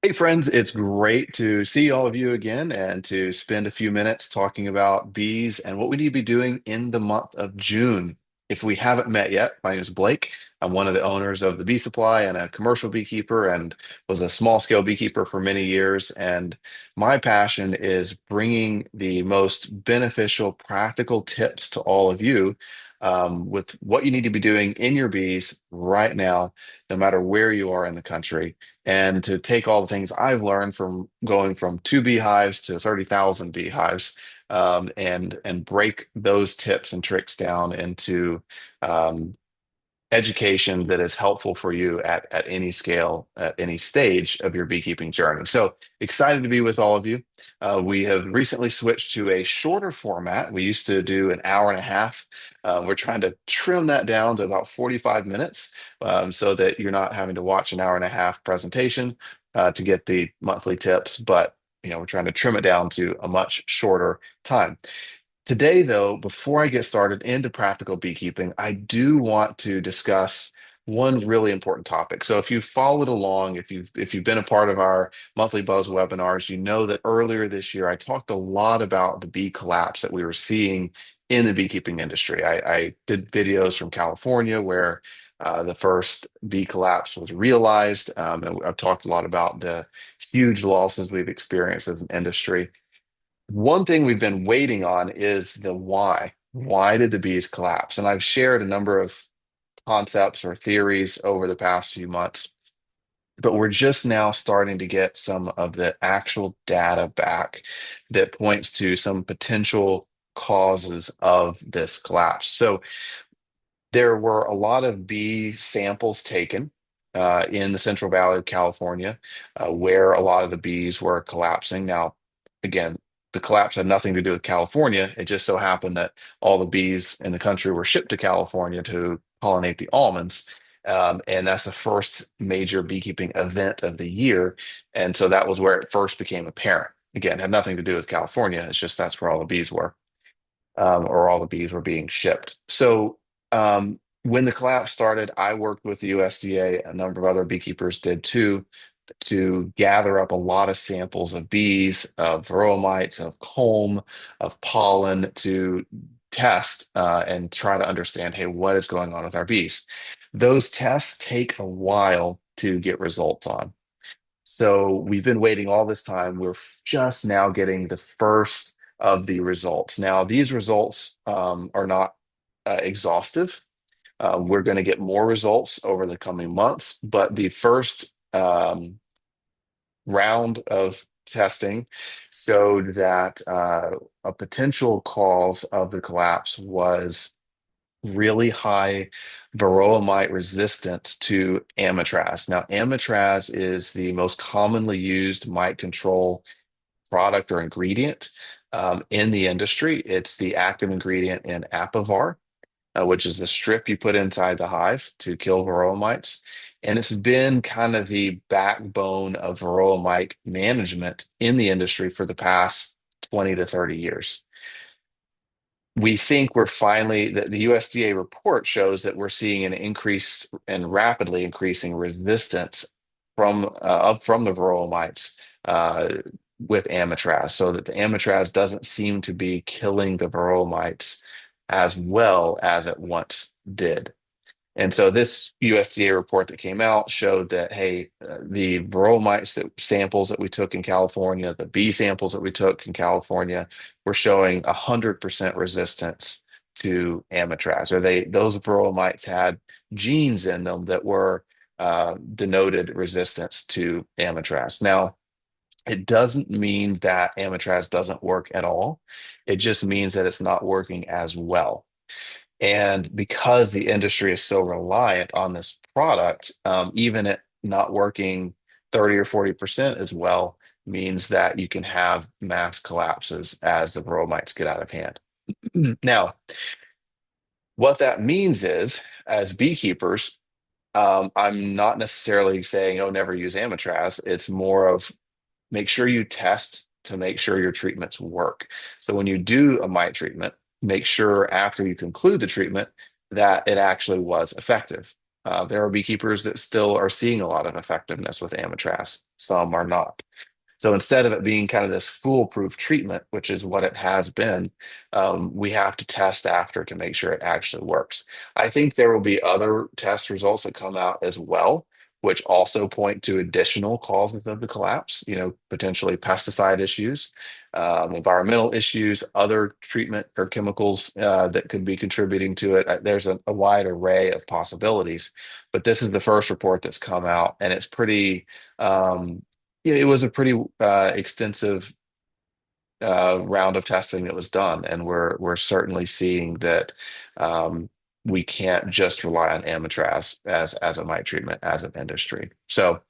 Hey, friends, it's great to see all of you again and to spend a few minutes talking about bees and what we need to be doing in the month of June. If we haven't met yet, my name is Blake. I'm one of the owners of the Bee Supply and a commercial beekeeper and was a small scale beekeeper for many years. And my passion is bringing the most beneficial, practical tips to all of you with what you need to be doing in your bees right now, no matter where you are in the country and to take all the things I've learned from going from two beehives to 30,000 beehives, and break those tips and tricks down into um, education that is helpful for you at any scale, at any stage of your beekeeping journey. So excited to be with all of you. We have recently switched to a shorter format. We used to do an hour and a half. We're trying to trim that down to about 45 minutes so that you're not having to watch an hour and a half presentation to get the monthly tips, but we're trying to trim it down to a much shorter time. Today, though, before I get started into practical beekeeping, I do want to discuss one really important topic. So if you've followed along, if you've been a part of our monthly Buzz webinars, you know that earlier this year I talked a lot about the bee collapse that we were seeing in the beekeeping industry. I did videos from California where the first bee collapse was realized. And I've talked a lot about the huge losses we've experienced as an industry. One thing we've been waiting on is the why. Why did the bees collapse? And I've shared a number of concepts or theories over the past few months, but we're just now starting to get some of the actual data back that points to some potential causes of this collapse. So there were a lot of bee samples taken in the Central Valley of California, where a lot of the bees were collapsing. Now, again, the collapse had nothing to do with California. It just so happened that all the bees in the country were shipped to California to pollinate the almonds. And that's the first major beekeeping event of the year. And so that was where it first became apparent. Again, had nothing to do with California. It's just that's where all the bees were, or all the bees were being shipped. So when the collapse started, I worked with the USDA. A number of other beekeepers did too, to gather up a lot of samples of bees, of varroa mites, of comb, of pollen to test and try to understand, hey, what is going on with our bees? Those tests take a while to get results on. So we've been waiting all this time. We're just now getting the first of the results. Now, these results are not exhaustive. We're going to get more results over the coming months, but the first round of testing showed that a potential cause of the collapse was really high Varroa mite resistance to Amitraz. Now, Amitraz is the most commonly used mite control product or ingredient in the industry. It's the active ingredient in Apivar, which is the strip you put inside the hive to kill varroa mites. And it's been kind of the backbone of varroa mite management in the industry for the past 20 to 30 years. We think we're finally, that the USDA report shows that we're seeing an increase and rapidly increasing resistance from the varroa mites with Amitraz, so that the Amitraz doesn't seem to be killing the varroa mites as well as it once did. And so this USDA report that came out showed that, hey, the varroa mites that samples that we took in California, the bee samples that we took in California, were showing 100% resistance to Amitraz. Or those varroa mites had genes in them that were denoted resistance to Amitraz. Now, it doesn't mean that Amitraz doesn't work at all. It just means that it's not working as well. And because the industry is so reliant on this product, even it not working 30 or 40% as well means that you can have mass collapses as the bromites get out of hand. Now, what that means is, as beekeepers, I'm not necessarily saying, oh, never use Amitraz. It's more of make sure you test to make sure your treatments work. So when you do a mite treatment, make sure after you conclude the treatment that it actually was effective. There are beekeepers that still are seeing a lot of effectiveness with Amitraz. Some are not. So instead of it being kind of this foolproof treatment, which is what it has been, we have to test after to make sure it actually works. I think there will be other test results that come out as well, which also point to additional causes of the collapse, potentially pesticide issues, environmental issues, other treatment or chemicals that could be contributing to it. There's a wide array of possibilities, but this is the first report that's come out, and it's pretty. It was a pretty extensive round of testing that was done, and we're certainly seeing that we can't just rely on Amitraz as a mite treatment as an industry. So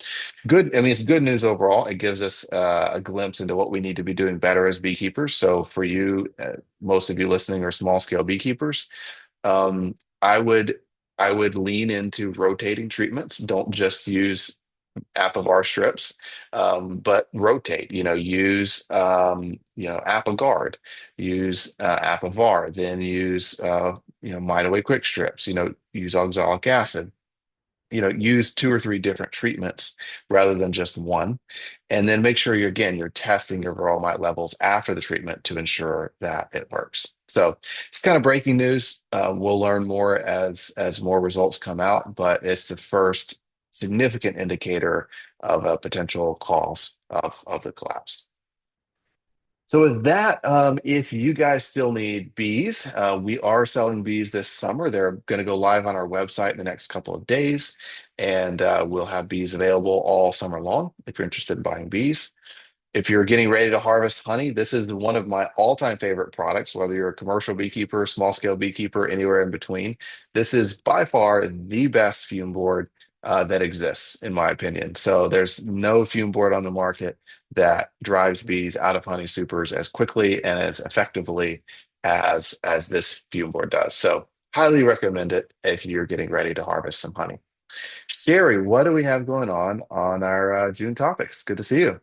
good. I mean, it's good news overall. It gives us a glimpse into what we need to be doing better as beekeepers. So for you, most of you listening are small scale beekeepers. Um, I would I would lean into rotating treatments. Don't just use Apivar strips, but rotate. Use Apigard, use Apivar, then use Mite Away quick strips. Use oxalic acid. Use two or three different treatments rather than just one, and then make sure you're testing your Varroa mite levels after the treatment to ensure that it works. So it's kind of breaking news. We'll learn more as more results come out, but it's the first significant indicator of a potential cause of the collapse. So with that, if you guys still need bees, we are selling bees this summer. They're going to go live on our website in the next couple of days, and we'll have bees available all summer long if you're interested in buying bees. If you're getting ready to harvest honey, this is one of my all-time favorite products, whether you're a commercial beekeeper, small scale beekeeper, anywhere in between. This is by far the best fume board that exists, in my opinion. So there's no fume board on the market that drives bees out of honey supers as quickly and as effectively as this fume board does. So highly recommend it if you're getting ready to harvest some honey. Sherry, what do we have going on our June topics? Good to see you.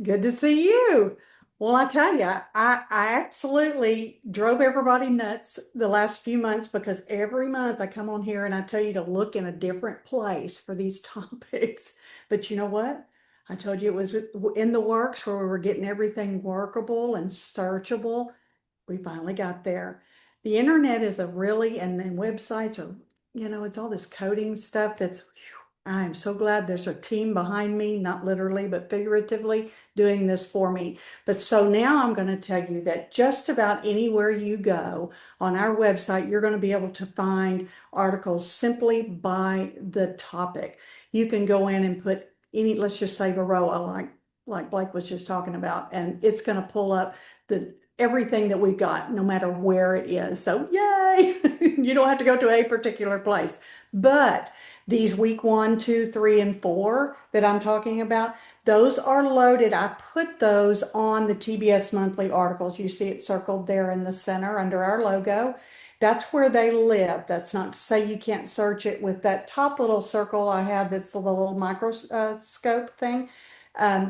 Good to see you. Well, I tell you, I absolutely drove everybody nuts the last few months because every month I come on here and I tell you to look in a different place for these topics. But you know what? I told you it was in the works where we were getting everything workable and searchable. We finally got there. The internet is a really, and then websites are, it's all this coding stuff that's I am so glad there's a team behind me, not literally, but figuratively, doing this for me. But so now I'm going to tell you that just about anywhere you go on our website, you're going to be able to find articles simply by the topic. You can go in and put any, let's just say Varroa, like Blake was just talking about, and it's going to pull up the everything that we've got, no matter where it is. So yay! You don't have to go to a particular place. But these week 1, 2, 3, and 4 that I'm talking about, those are loaded. I put those on the TBS monthly articles. You see it circled there in the center under our logo. That's where they live. That's not to say you can't search it with that top little circle I have that's the little microscope thing.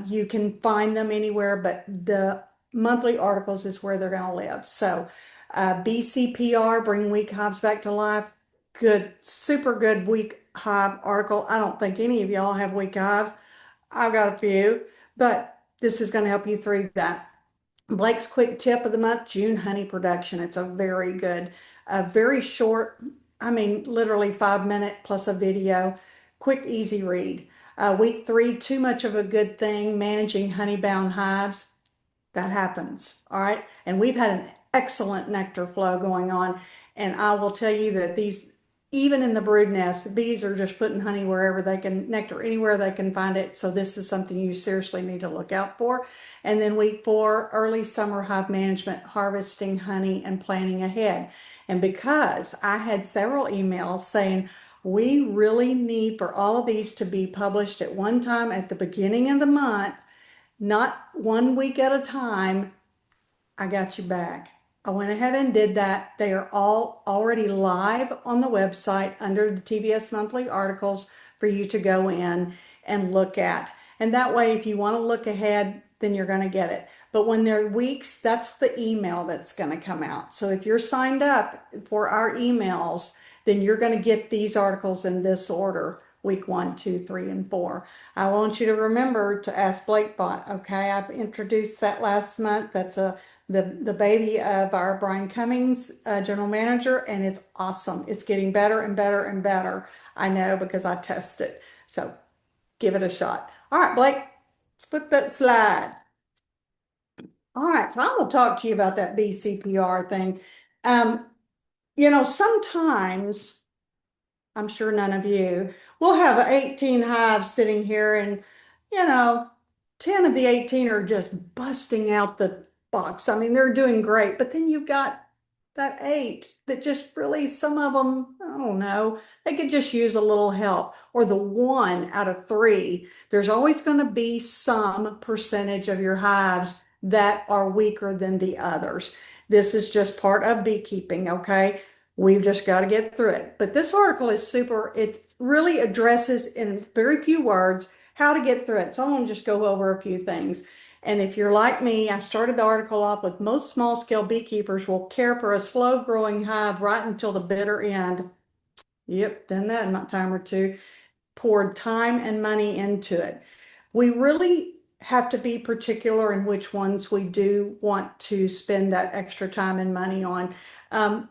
You can find them anywhere, but the monthly articles is where they're going to live. So, BCPR, Bring Weak Hives Back to Life. Good, super good weak hive article. I don't think any of y'all have weak hives. I've got a few, but this is going to help you through that. Blake's quick tip of the month, June honey production. It's a very good, very short, I mean, literally 5 minute plus a video, quick, easy read. Week 3, too much of a good thing, managing honey bound hives. That happens. All right. And we've had an excellent nectar flow going on. And I will tell you that even in the brood nest, the bees are just putting honey wherever they can, nectar anywhere they can find it. So this is something you seriously need to look out for. And then week 4, early summer hive management, harvesting honey and planning ahead. And because I had several emails saying, we really need for all of these to be published at one time at the beginning of the month, not 1 week at a time. I got you back. I went ahead and did that. They are all already live on the website under the TBS monthly articles for you to go in and look at. And that way, if you want to look ahead, then you're going to get it. But when they're weeks, that's the email that's going to come out. So if you're signed up for our emails, then you're going to get these articles in this order: week 1, 2, 3, and 4. I want you to remember to ask BlakeBot. Okay, I introduced that last month. That's the baby of our Brian Cummings, general manager, and it's awesome. It's getting better and better and better. I know because I test it. So give it a shot. All right, Blake, let's flip that slide. All right, so I'm going to talk to you about that BCPR thing. Um, sometimes, I'm sure none of you, we'll have 18 hives sitting here, and, you know, 10 of the 18 are just busting out the box. I mean, they're doing great, but then you've got that eight that just really, some of them, I don't know, they could just use a little help. Or the one out of three. There's always going to be some percentage of your hives that are weaker than the others. This is just part of beekeeping, okay? We've just got to get through it. But this article is super, it really addresses in very few words how to get through it. So I'm going to just go over a few things. And if you're like me, I started the article off with: most small scale beekeepers will care for a slow growing hive right until the bitter end. Yep, done that in my time or two. Poured time and money into it. We really have to be particular in which ones we do want to spend that extra time and money on.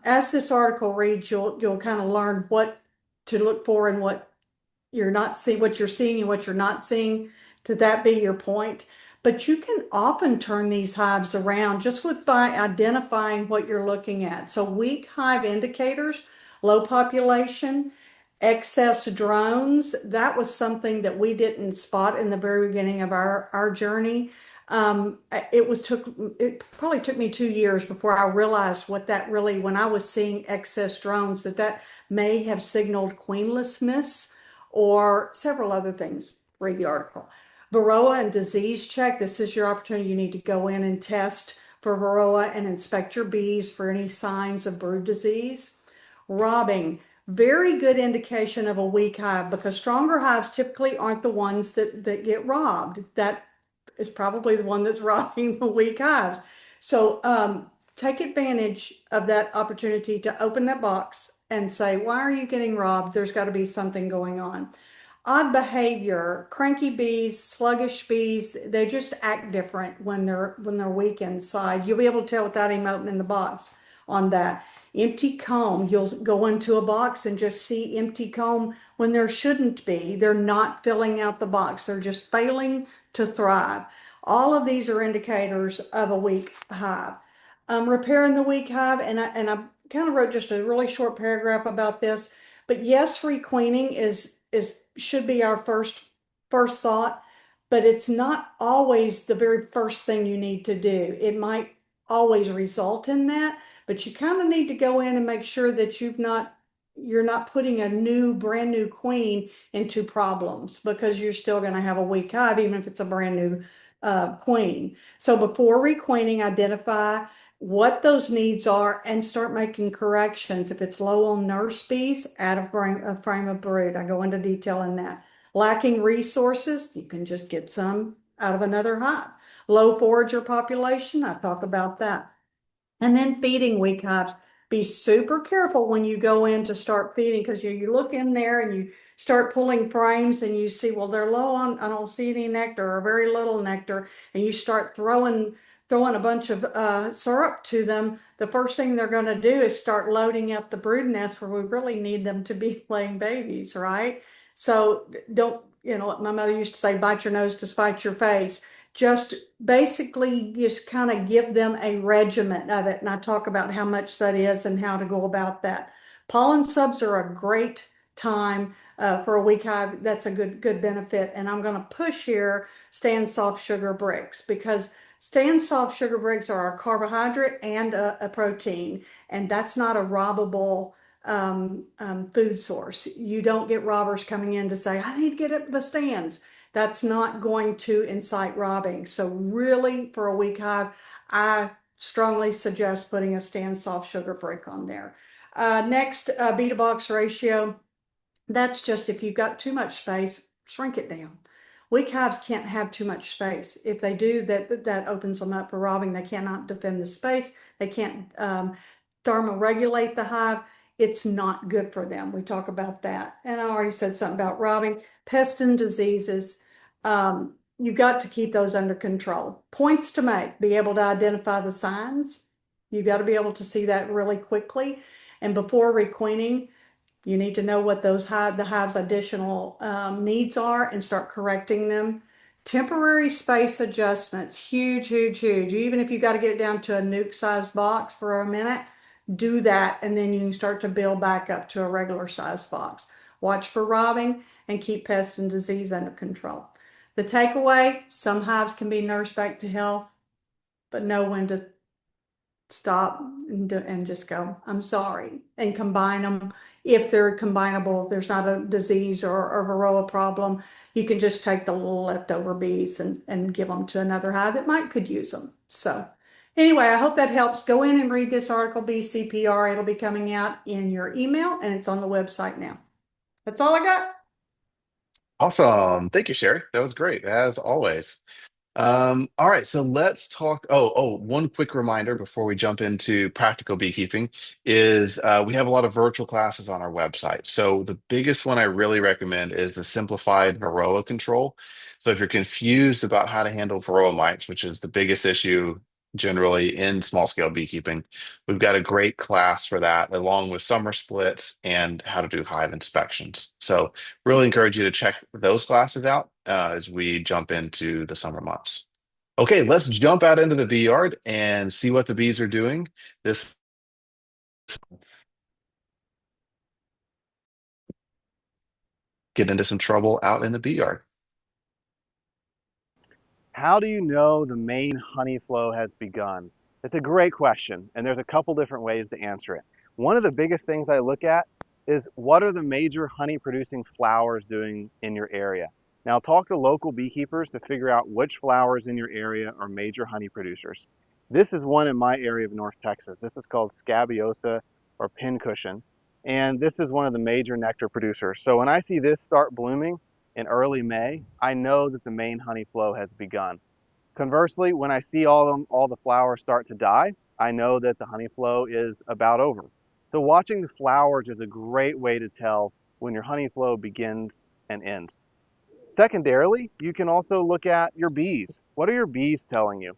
As this article reads, you'll kind of learn what to look for and what you're seeing and what you're not seeing. To that be your point. But you can often turn these hives around just by identifying what you're looking at. So weak hive indicators: low population, excess drones. That was something that we didn't spot in the very beginning of our journey. It probably took me 2 years before I realized what that really, when I was seeing excess drones, that may have signaled queenlessness or several other things. Read the article. Varroa and disease check. This is your opportunity. You need to go in and test for Varroa and inspect your bees for any signs of brood disease. Robbing, very good indication of a weak hive, because stronger hives typically aren't the ones that get robbed. That is probably the one that's robbing the weak hives. So take advantage of that opportunity to open that box and say, why are you getting robbed? There's got to be something going on. Odd behavior: cranky bees, sluggish bees, they just act different when they're weak inside. You'll be able to tell without even opening the box on that. Empty comb, you'll go into a box and just see empty comb when there shouldn't be. They're not filling out the box, they're just failing to thrive. All of these are indicators of a weak hive. Repairing the weak hive, and I kind of wrote just a really short paragraph about this. But yes, requeening is should be our first thought, but it's not always the very first thing you need to do. It might always result in that, but you kind of need to go in and make sure that you're not putting a brand new queen into problems, because you're still going to have a weak hive even if it's a brand new queen. So before requeening, identify what those needs are and start making corrections. If it's low on nurse bees, add a frame of brood. I go into detail in that. Lacking resources, you can just get some out of another hive. Low forager population, I talk about that. And then feeding weak hives. Be super careful when you go in to start feeding, because you look in there and you start pulling frames and you see, well, they're low on, I don't see any nectar or very little nectar, and you start throwing a bunch of syrup to them. The first thing they're going to do is start loading up the brood nest where we really need them to be laying babies, right? So don't, what my mother used to say: bite your nose to spite your face. Just basically just kind of give them a regimen of it. And I talk about how much that is and how to go about that. Pollen subs are a great time for a weak hive. That's a good benefit. And I'm going to push here Stand Soft Sugar Bricks, because Stand Soft Sugar Bricks are a carbohydrate and a protein, and that's not a robbable food source. You don't get robbers coming in to say, I need to get up the stands. That's not going to incite robbing. So really, for a weak hive, I strongly suggest putting a Stand Soft Sugar Brick on there. Next, bee to box ratio. That's just if you've got too much space, shrink it down. Weak hives can't have too much space. If they do, that opens them up for robbing. They cannot defend the space. They can't thermoregulate the hive. It's not good for them. We talk about that. And I already said something about robbing. Pests and diseases. You've got to keep those under control. Points to make, be able to identify the signs. You've got to be able to see that really quickly. And before requeening, you need to know what the hive's additional needs are and start correcting them. Temporary space adjustments, huge, huge, huge. Even if you got to get it down to a nuke-sized box for a minute, do that, and then you can start to build back up to a regular-sized box. Watch for robbing and keep pest and disease under control. The takeaway, some hives can be nursed back to health, but know when to stop and just go, I'm sorry, and combine them. If they're combinable, if there's not a disease or a Varroa problem, you can just take the little leftover bees and give them to another hive that might could use them. So anyway, I hope that helps. Go in and read this article, BCPR. It'll be coming out in your email and it's on the website now. That's all I got. Awesome. Thank you, Sherry. That was great, as always. All right, so let's talk. One quick reminder before we jump into practical beekeeping is we have a lot of virtual classes on our website. So the biggest one I really recommend is the simplified Varroa control. So if you're confused about how to handle Varroa mites, which is the biggest issue generally in small scale beekeeping, we've got a great class for that, along with summer splits and how to do hive inspections. So really encourage you to check those classes out as we jump into the summer months. Okay, let's jump out into the bee yard and see what the bees are doing. This get into some trouble out in the bee yard. How do you know the main honey flow has begun? It's a great question, and there's a couple different ways to answer it. One of the biggest things I look at is what are the major honey producing flowers doing in your area? Now, talk to local beekeepers to figure out which flowers in your area are major honey producers. This is one in my area of North Texas. This is called Scabiosa or pincushion, and this is one of the major nectar producers. So when I see this start blooming in early May, I know that the main honey flow has begun. Conversely, when I see all the flowers start to die, I know that the honey flow is about over. So watching the flowers is a great way to tell when your honey flow begins and ends. Secondarily, you can also look at your bees. What are your bees telling you?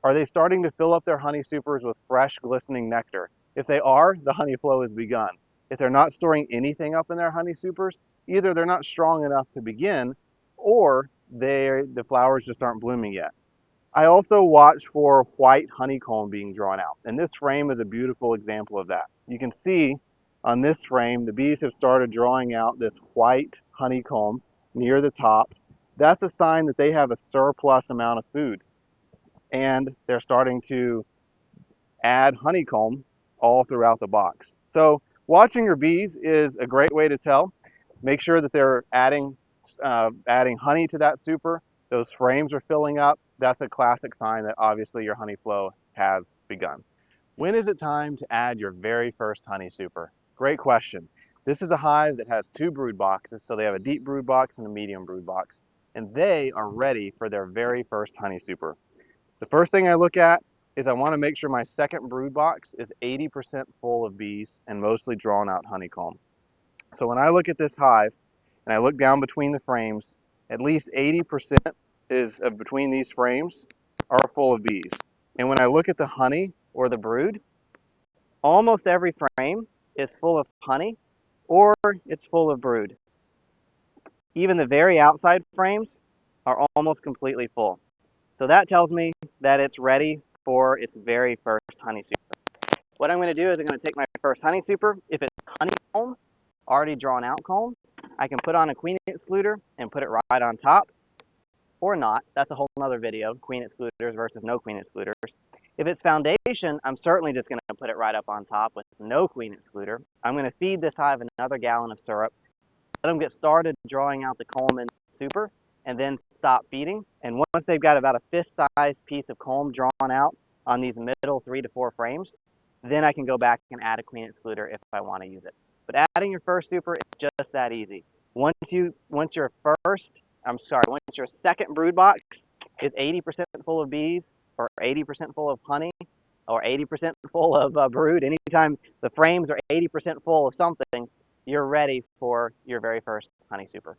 Are they starting to fill up their honey supers with fresh, glistening nectar? If they are, the honey flow has begun. If they're not storing anything up in their honey supers, either they're not strong enough to begin, or the flowers just aren't blooming yet. I also watch for white honeycomb being drawn out, and this frame is a beautiful example of that. You can see on this frame, the bees have started drawing out this white honeycomb near the top. That's a sign that they have a surplus amount of food, and they're starting to add honeycomb all throughout the box. So watching your bees is a great way to tell. Make sure that they're adding honey to that super. Those frames are filling up. That's a classic sign that obviously your honey flow has begun. When is it time to add your very first honey super? Great question. This is a hive that has two brood boxes, so they have a deep brood box and a medium brood box, and they are ready for their very first honey super. The first thing I look at is I want to make sure my second brood box is 80% full of bees and mostly drawn out honeycomb. So when I look at this hive and I look down between the frames, at least 80% is of between these frames are full of bees. And when I look at the honey or the brood, almost every frame is full of honey or it's full of brood. Even the very outside frames are almost completely full. So that tells me that it's ready for its very first honey super. What I'm going to do is I'm going to take my first honey super. If it's honeycomb, already drawn out comb, I can put on a queen excluder and put it right on top, or not. That's a whole other video, queen excluders versus no queen excluders. If it's foundation, I'm certainly just going to put it right up on top with no queen excluder. I'm going to feed this hive another gallon of syrup, let them get started drawing out the comb and super, and then stop feeding. And once they've got about a fist-sized piece of comb drawn out on these middle 3 to 4 frames, then I can go back and add a queen excluder if I want to use it. But adding your first super is just that easy. Once your first I'm sorry, once your second brood box is 80% full of bees or 80% full of honey or 80% full of brood, anytime the frames are 80% full of something, you're ready for your very first honey super.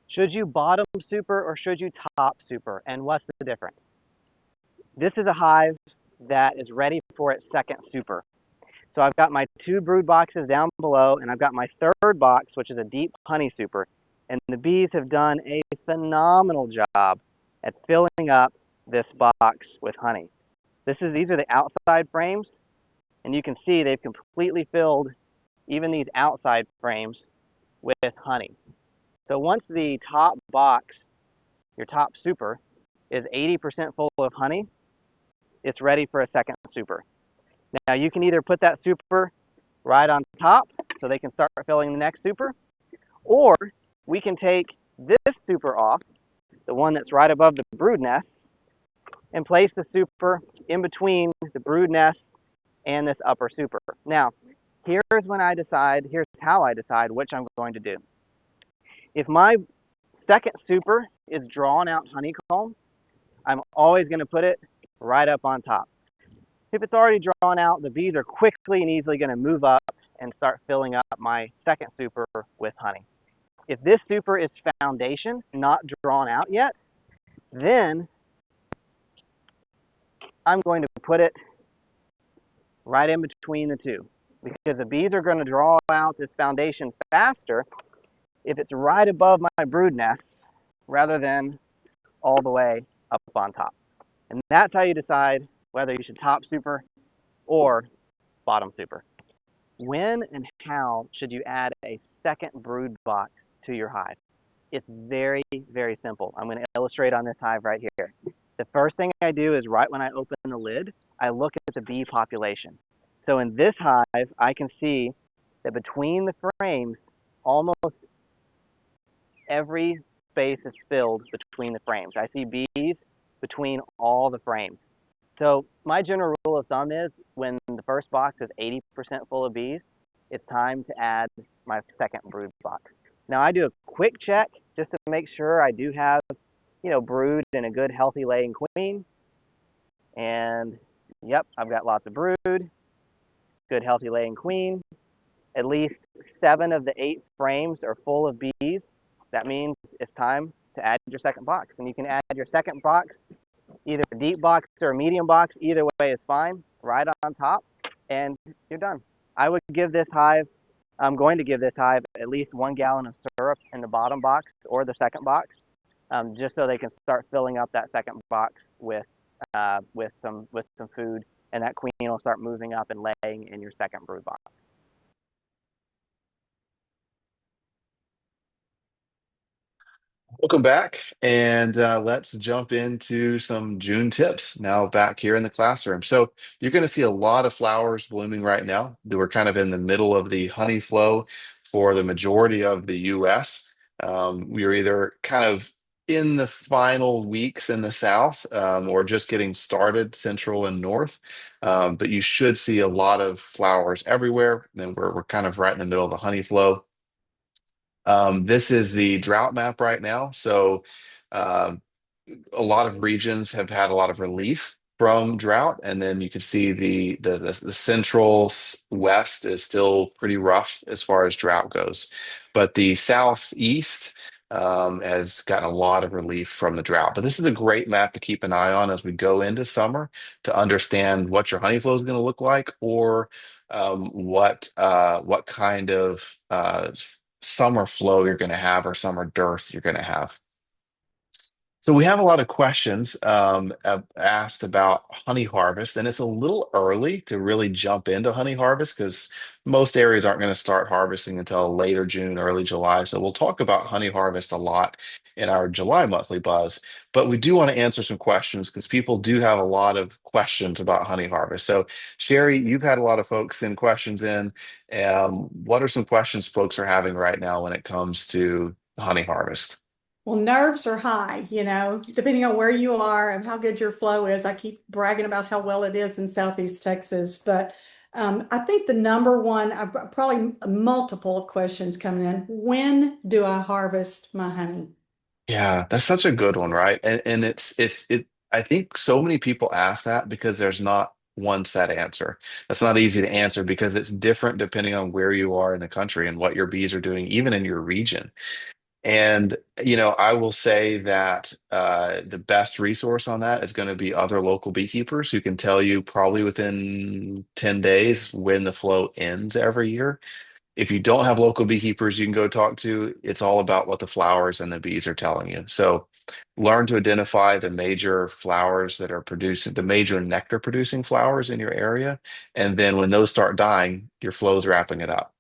Should you bottom super or should you top super? And what's the difference? This is a hive that is ready for its second super. So I've got my 2 brood boxes down below, and I've got my third box, which is a deep honey super. And the bees have done a phenomenal job at filling up this box with honey. These are the outside frames, and you can see they've completely filled even these outside frames with honey. So once the top box, your top super, is 80% full of honey, it's ready for a second super. Now you can either put that super right on top so they can start filling the next super, or we can take this super off, the one that's right above the brood nests, and place the super in between the brood nests and this upper super. Now, here's how I decide which I'm going to do. If my second super is drawn out honeycomb, I'm always going to put it right up on top. If it's already drawn out, the bees are quickly and easily going to move up and start filling up my second super with honey. If this super is foundation, not drawn out yet, then I'm going to put it right in between the two, because the bees are going to draw out this foundation faster if it's right above my brood nests rather than all the way up on top. And that's how you decide whether you should top super or bottom super. When and how should you add a second brood box to your hive? It's very, very simple. I'm going to illustrate on this hive right here. The first thing I do is right when I open the lid, I look at the bee population. So in this hive, I can see that between the frames, almost every space is filled between the frames. I see bees between all the frames. So my general rule of thumb is when the first box is 80% full of bees, it's time to add my second brood box. Now I do a quick check just to make sure I do have, brood and a good healthy laying queen. And yep, I've got lots of brood, good healthy laying queen. At least 7 of the 8 frames are full of bees. That means it's time to add your second box. And you can add your second box, either a deep box or a medium box. Either way is fine, right on top, and you're done. I'm going to give this hive at least 1 gallon of syrup in the bottom box or the second box, just so they can start filling up that second box with some food, and that queen will start moving up and laying in your second brood box. Welcome back, and let's jump into some June tips now back here in the classroom. So you're going to see a lot of flowers blooming right now. We're kind of in the middle of the honey flow for the majority of the US. We are either kind of in the final weeks in the south, or just getting started central and north. But you should see a lot of flowers everywhere. And we're kind of right in the middle of the honey flow. This is the drought map right now. So um, a lot of regions have had a lot of relief from drought, and then you can see the central west is still pretty rough as far as drought goes, but the southeast has gotten a lot of relief from the drought. But this is a great map to keep an eye on as we go into summer to understand what your honey flow is going to look like, or what kind of summer flow you're going to have, or summer dearth you're going to have. So we have a lot of questions asked about honey harvest, and it's a little early to really jump into honey harvest because most areas aren't going to start harvesting until later June, early July. So we'll talk about honey harvest a lot in our July monthly buzz, but we do want to answer some questions because people do have a lot of questions about honey harvest. So Sherry, you've had a lot of folks send questions in. What are some questions folks are having right now when it comes to honey harvest? Well, nerves are high, depending on where you are and how good your flow is. I keep bragging about how well it is in Southeast Texas, but I think the number one, I've probably multiple questions coming in. When do I harvest my honey? Yeah, that's such a good one, right? And it I think so many people ask that because there's not one set answer. That's not easy to answer because it's different depending on where you are in the country and what your bees are doing, even in your region. And, I will say that the best resource on that is going to be other local beekeepers who can tell you probably within 10 days when the flow ends every year. If you don't have local beekeepers you can go talk to, it's all about what the flowers and the bees are telling you. So learn to identify the major flowers that are producing, the major nectar producing flowers in your area. And then when those start dying, your flow's wrapping it up.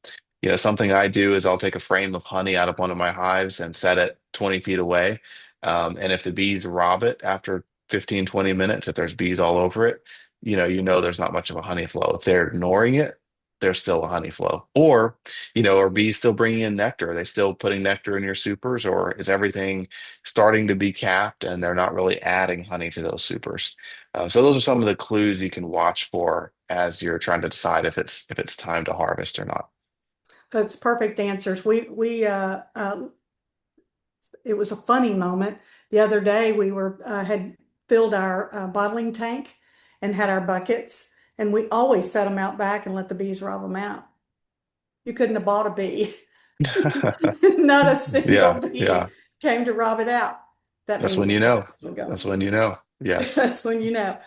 Something I do is I'll take a frame of honey out of one of my hives and set it 20 feet away. And if the bees rob it after 15, 20 minutes, if there's bees all over it, there's not much of a honey flow. If they're ignoring it, there's still a honey flow. Or, are bees still bringing in nectar? Are they still putting nectar in your supers, or is everything starting to be capped and they're not really adding honey to those supers? So those are some of the clues you can watch for as you're trying to decide if it's time to harvest or not. That's perfect answers. It was a funny moment. The other day we had filled our bottling tank and had our buckets, and we always set them out back and let the bees rob them out. You couldn't have bought a bee. Not a single Yeah, bee yeah. came to rob it out. That That's means when the you flow know. is still That's going. when you know. Yes. That's when you know.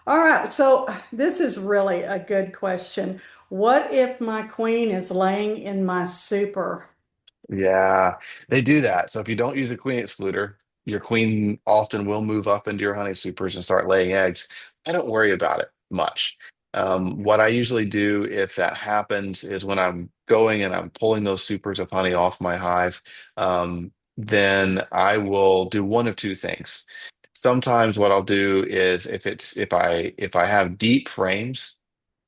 All right, so this is really a good question. What if my queen is laying in my super? Yeah, they do that. So if you don't use a queen excluder, your queen often will move up into your honey supers and start laying eggs. I don't worry about it much. What I usually do if that happens is when I'm going and I'm pulling those supers of honey off my hive, then I will do one of two things. Sometimes what I'll do is if I have deep frames,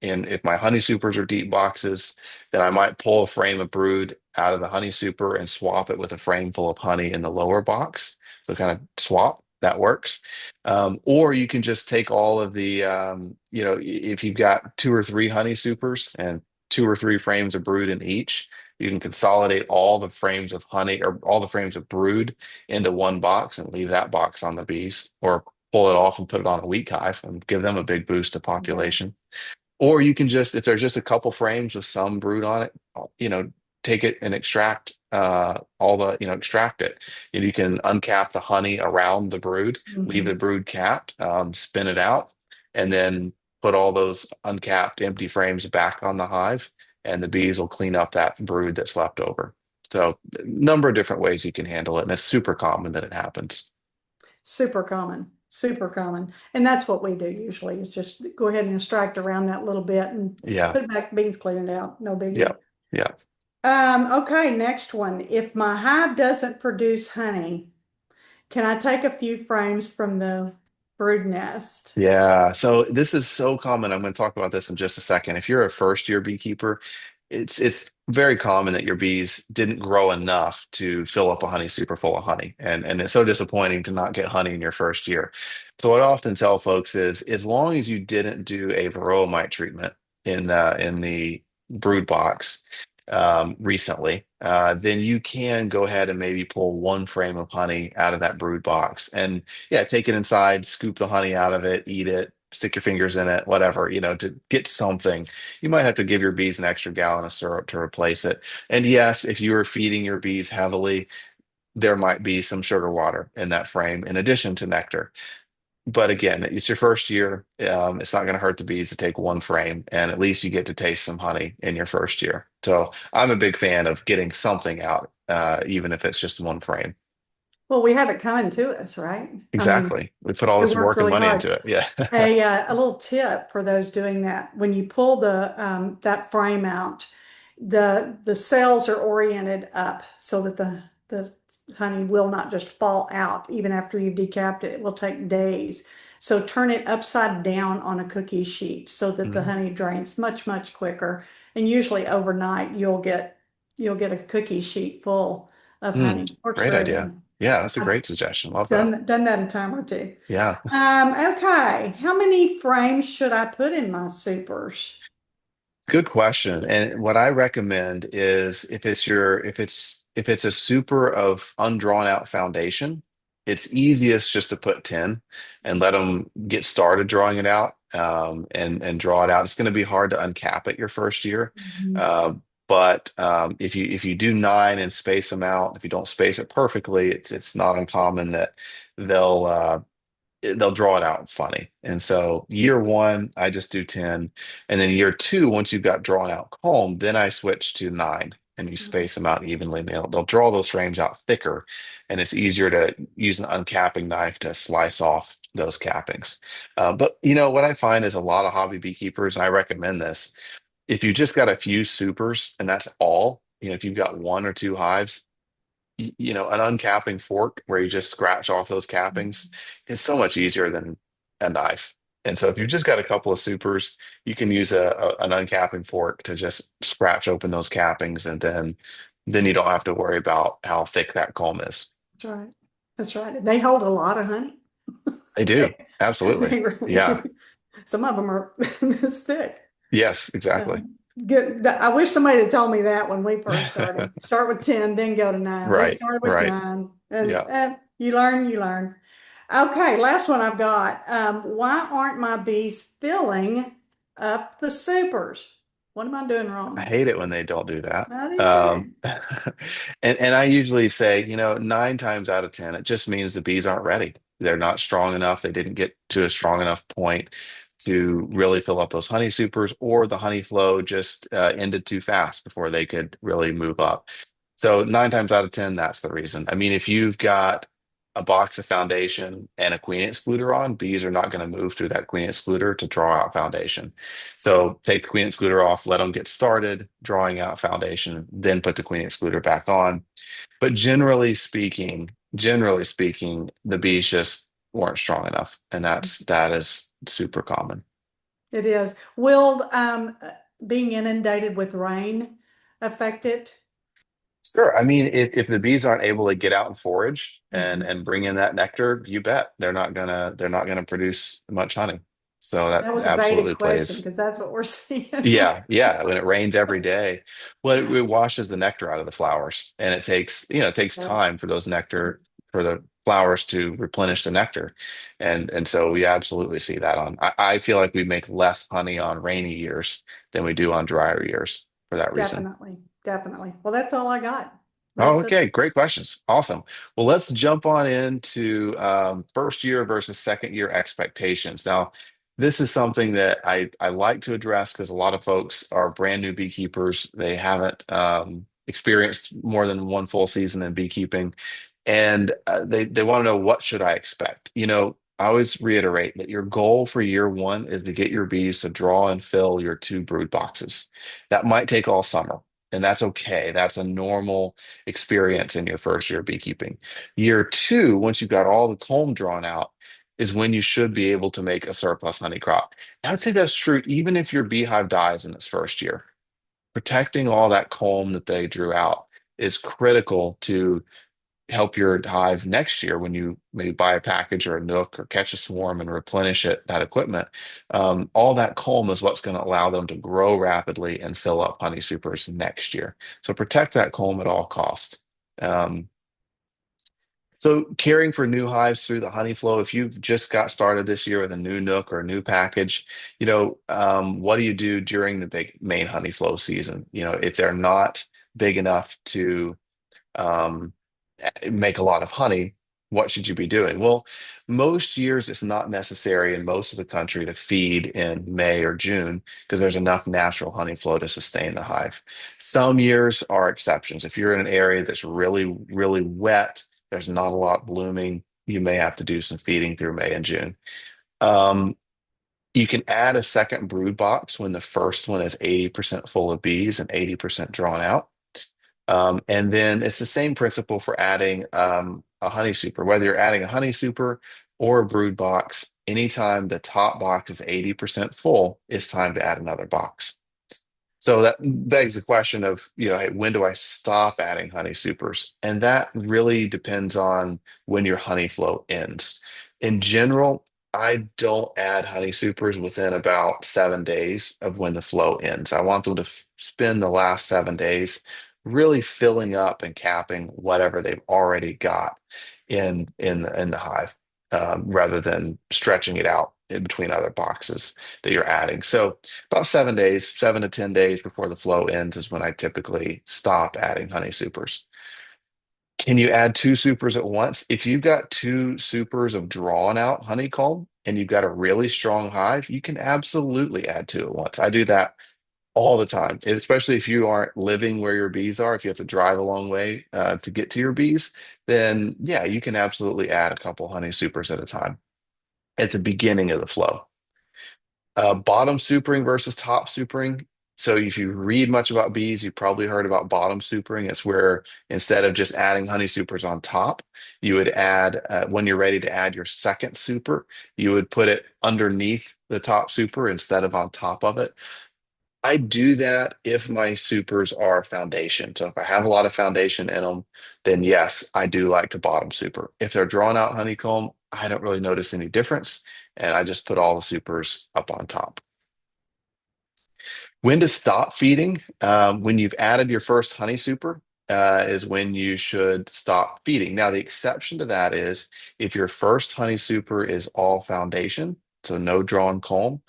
and if my honey supers are deep boxes, then I might pull a frame of brood out of the honey super and swap it with a frame full of honey in the lower box. So kind of swap, that works. Or you can just take all of if you've got two or three honey supers and two or three frames of brood in each, you can consolidate all the frames of honey or all the frames of brood into one box and leave that box on the bees, or pull it off and put it on a weak hive and give them a big boost to Yeah. population. Or you can just, if there's just a couple frames with some brood on it, take it and extract it. And you can uncap the honey around the brood, leave the Mhm. brood capped, spin it out, and then put all those uncapped empty frames back on the hive, and the bees will clean up that brood that's left over. So, a number of different ways you can handle it, and it's super common that it happens. Super common, super common. And that's what we do usually is just go ahead and extract around that little bit and Yeah, put it back, beans, clean it out. No yeah, biggie. yeah. Okay, next one. If my hive doesn't produce honey, can I take a few frames from the brood nest? Yeah, so this is so common. I'm going to talk about this in just a second. If you're a first year beekeeper, it's very common that your bees didn't grow enough to fill up a honey super full of honey. And it's so disappointing to not get honey in your first year. So what I often tell folks is as long as you didn't do a Varroa mite treatment in the brood box recently, then you can go ahead and maybe pull one frame of honey out of that brood box. And yeah, take it inside, scoop the honey out of it, eat it, stick your fingers in it, whatever, to get something. You might have to give your bees an extra gallon of syrup to replace it. And yes, if you are feeding your bees heavily, there might be some sugar water in that frame in addition to nectar. But again, it's your first year. It's not going to hurt the bees to take one frame, and at least you get to taste some honey in your first year. So I'm a big fan of getting something out, even if it's just one frame. Well, we have it coming to us, right? I mean, Exactly. We put all we this worked work and really money hard. into it. Yeah. A little tip for those doing that: when you pull the that frame out, the cells are oriented up so that the honey will not just fall out even after you've decapped it. It will take days. So turn it upside down on a cookie sheet so that the Mhm. honey drains much quicker. And usually overnight you'll get a cookie sheet full of Mm, honey. Works great very idea. good. Yeah, that's a I've great suggestion. Love that. done that a time or two. Yeah, Okay. How many frames should I put in my supers? good question. And what I recommend is if it's a super of undrawn out foundation, it's easiest just to put 10 and let them get started drawing it out, and draw it out. It's going to be hard to uncap it your first year. Mhm. Uh, but if you do 9 and space them out, if you don't space it perfectly, it's not uncommon that they'll they'll draw it out funny. And so year one, I just do 10. And then year two, once you've got drawn out comb, then I switch to 9 and you space them out evenly. And they'll draw those frames out thicker. And it's easier to use an uncapping knife to slice off those cappings. But what I find is a lot of hobby beekeepers, and I recommend this, if you just got a few supers and that's all, if you've got one or two hives, an uncapping fork where you just scratch off those cappings is so much easier than a knife. And so if you've just got a couple of supers, you can use an uncapping fork to just scratch open those cappings, and then you don't have to worry about how thick that comb is. That's right. That's right. They hold a lot of honey. They do. They, Absolutely. they really Yeah. do. Some of them are this thick. Yes, exactly. Good. I wish somebody had told me that when we first started. Start with 10, then go to 9. We Right, started with right. 9, and Yeah. you learn, you learn. Okay, last one I've got. Why aren't my bees filling up the supers? What am I doing I wrong? hate it when they don't do that. I do too. And I usually say, 9 times out of 10, it just means the bees aren't ready. They're not strong enough. They didn't get to a strong enough point to really fill up those honey supers, or the honey flow just ended too fast before they could really move up. So 9 times out of 10, that's the reason. I mean, if you've got a box of foundation and a queen excluder on, bees are not going to move through that queen excluder to draw out foundation. So take the queen excluder off, let them get started drawing out foundation, then put the queen excluder back on. But generally speaking, the bees just weren't strong enough, and that is super common. It is. Will being inundated with rain affect it? Sure. I mean, if the bees aren't able to get out and forage and Mhm. and bring in that nectar, you bet they're not gonna produce much honey. So that That was a baited absolutely question plays. because that's what we're seeing. Yeah, yeah. When it rains every day, well, it washes the nectar out of the flowers, and it takes Yes. time for the flowers to replenish the nectar, and so we absolutely see that on. I feel like we make less honey on rainy years than we do on drier years for that reason. Definitely. Definitely. Well, that's all I got. Oh, That's it. okay. Great questions. Awesome. Well, let's jump on into first year versus second year expectations. Now, this is something that I like to address because a lot of folks are brand new beekeepers. They haven't experienced more than one full season in beekeeping, and they want to know, what should I expect? I always reiterate that your goal for year one is to get your bees to draw and fill your 2 brood boxes. That might take all summer, and that's okay. That's a normal experience in your first year of beekeeping. Year two, once you've got all the comb drawn out, is when you should be able to make a surplus honey crop. And I would say that's true even if your beehive dies in its first year. Protecting all that comb that they drew out is critical to help your hive next year when you maybe buy a package or a nook or catch a swarm and replenish that equipment. All that comb is what's going to allow them to grow rapidly and fill up honey supers next year. So protect that comb at all costs. Um, so caring for new hives through the honey flow, if you've just got started this year with a new nook or a new package, what do you do during the big main honey flow season? If they're not big enough to um, make a lot of honey, what should you be doing? Well, most years it's not necessary in most of the country to feed in May or June because there's enough natural honey flow to sustain the hive. Some years are exceptions. If you're in an area that's really, really wet, there's not a lot blooming, you may have to do some feeding through May and June. Um, you can add a second brood box when the first one is 80% full of bees and 80% drawn out. And then it's the same principle for adding a honey super. Whether you're adding a honey super or a brood box, anytime the top box is 80% full, it's time to add another box. So that begs the question of, hey, when do I stop adding honey supers? And that really depends on when your honey flow ends. In general, I don't add honey supers within about 7 days of when the flow ends. I want them to spend the last 7 days really filling up and capping whatever they've already got in the hive, rather than stretching it out in between other boxes that you're adding. So about 7 days, 7 to 10 days before the flow ends is when I typically stop adding honey supers. Can you add two supers at once? If you've got two supers of drawn out honeycomb and you've got a really strong hive, you can absolutely add two at once. I do that all the time, especially if you aren't living where your bees are. If you have to drive a long way to get to your bees, then yeah, you can absolutely add a couple honey supers at a time at the beginning of the flow. Bottom supering versus top supering. So if you read much about bees, you've probably heard about bottom supering. It's where instead of just adding honey supers on top, you would add, when you're ready to add your second super, you would put it underneath the top super instead of on top of it. I do that if my supers are foundation. So if I have a lot of foundation in them, then yes, I do like to bottom super. If they're drawn out honeycomb, I don't really notice any difference, and I just put all the supers up on top. When to stop feeding? When you've added your first honey super, is when you should stop feeding. Now, the exception to that is if your first honey super is all foundation, so no drawn comb,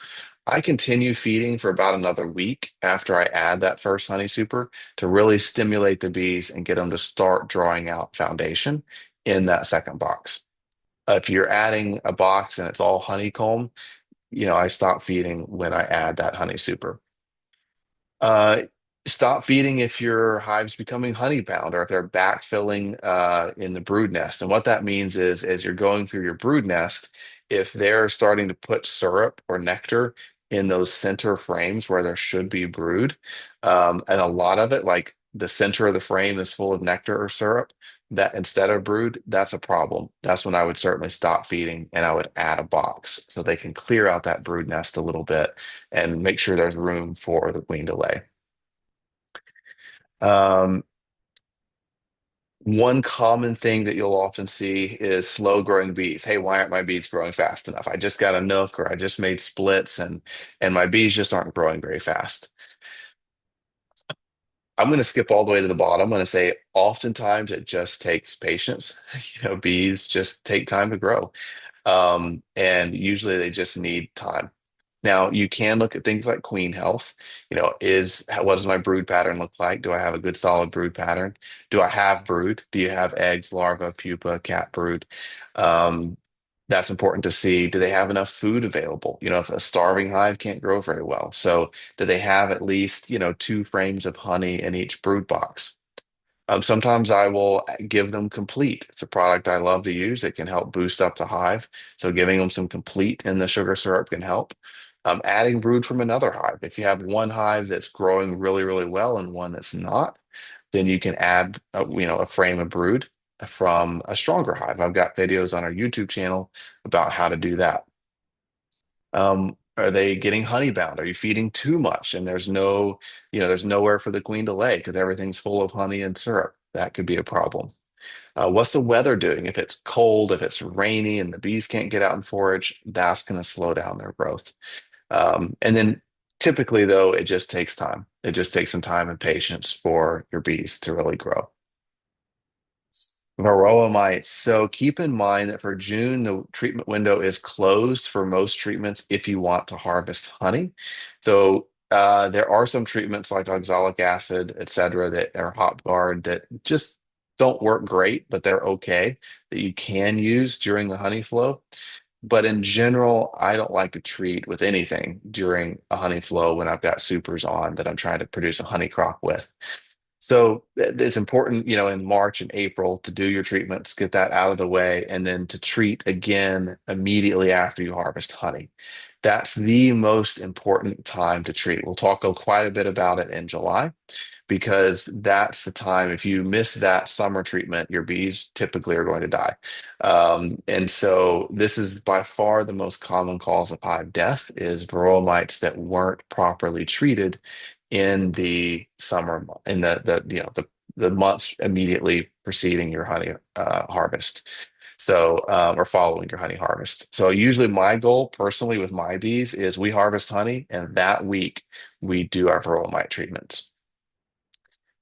I continue feeding for about another week after I add that first honey super to really stimulate the bees and get them to start drawing out foundation in that second box. If you're adding a box and it's all honeycomb, I stop feeding when I add that honey super. Uh, Stop feeding if your hive's becoming honey bound or if they're backfilling in the brood nest. And what that means is, as you're going through your brood nest, if they're starting to put syrup or nectar in those center frames where there should be brood, and a lot of it, like the center of the frame is full of nectar or syrup, that instead of brood, that's a problem. That's when I would certainly stop feeding and I would add a box so they can clear out that brood nest a little bit and make sure there's room for the queen to lay. Um, One common thing that you'll often see is slow growing bees. Hey, why aren't my bees growing fast enough? I just got a nook or I just made splits and my bees just aren't growing very fast. I'm going to skip all the way to the bottom. I'm going to say oftentimes it just takes patience. Bees just take time to grow. And usually they just need time. Now, you can look at things like queen health. What does my brood pattern look like? Do I have a good solid brood pattern? Do I have brood? Do you have eggs, larvae, pupa, cat brood? Um, that's important to see. Do they have enough food available? If a starving hive can't grow very well. So, do they have at least, two frames of honey in each brood box? Sometimes I will give them complete. It's a product I love to use. It can help boost up the hive. So giving them some complete in the sugar syrup can help. Adding brood from another hive. If you have one hive that's growing really, really well and one that's not, then you can add, a frame of brood from a stronger hive. I've got videos on our YouTube channel about how to do that. Are they getting honey bound? Are you feeding too much? And there's nowhere for the queen to lay because everything's full of honey and syrup. That could be a problem. What's the weather doing? If it's cold, if it's rainy and the bees can't get out and forage, that's going to slow down their growth. And then typically, though, it just takes time. It just takes some time and patience for your bees to really grow. Varroa mites. So keep in mind that for June, the treatment window is closed for most treatments if you want to harvest honey. So there are some treatments like oxalic acid, et cetera, that are hot guard that just don't work great, but they're okay that you can use during the honey flow. But in general, I don't like to treat with anything during a honey flow when I've got supers on that I'm trying to produce a honey crop with. So it's important, in March and April to do your treatments, get that out of the way, and then to treat again immediately after you harvest honey. That's the most important time to treat. We'll talk quite a bit about it in July because that's the time. If you miss that summer treatment, your bees typically are going to die. And so this is by far the most common cause of hive death is varroa mites that weren't properly treated in the summer, in the months immediately preceding your honey harvest. So, or following your honey harvest. So, usually my goal personally with my bees is we harvest honey, and that week we do our varroa mite treatments.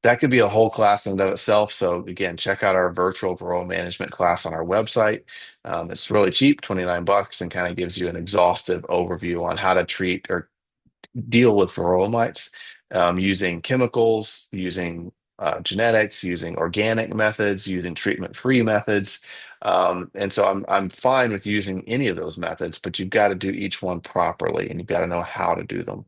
That could be a whole class in and of itself. So again, check out our virtual Varroa management class on our website. It's really cheap, 29 bucks, and kind of gives you an exhaustive overview on how to treat or deal with varroa mites using chemicals, using genetics, using organic methods, using treatment-free methods. And so I'm fine with using any of those methods, but you've got to do each one properly and you've got to know how to do them.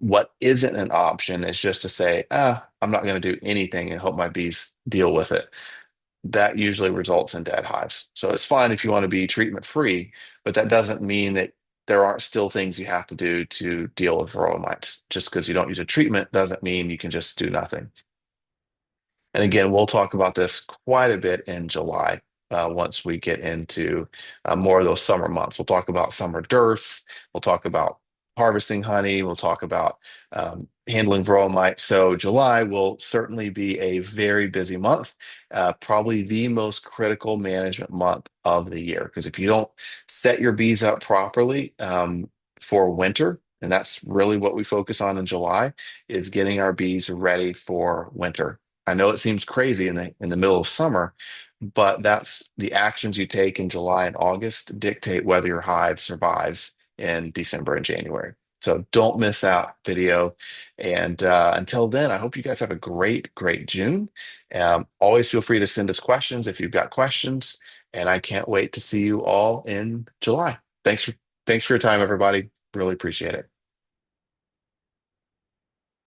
What isn't an option is just to say, I'm not going to do anything and hope my bees deal with it. That usually results in dead hives. So it's fine if you want to be treatment free, but that doesn't mean that there aren't still things you have to do to deal with varroa mites. Just because you don't use a treatment doesn't mean you can just do nothing. And again, we'll talk about this quite a bit in July once we get into more of those summer months. We'll talk about summer dearths. We'll talk about harvesting honey. We'll talk about handling varroa mites. So July will certainly be a very busy month, probably the most critical management month of the year. Because if you don't set your bees up properly for winter, and that's really what we focus on in July, is getting our bees ready for winter. I know it seems crazy in the middle of summer, but that's the actions you take in July and August dictate whether your hive survives in December and January. So don't miss that video. And until then, I hope you guys have a great June. Always feel free to send us questions if you've got questions. And I can't wait to see you all in July. Thanks for your time, everybody. Really appreciate it.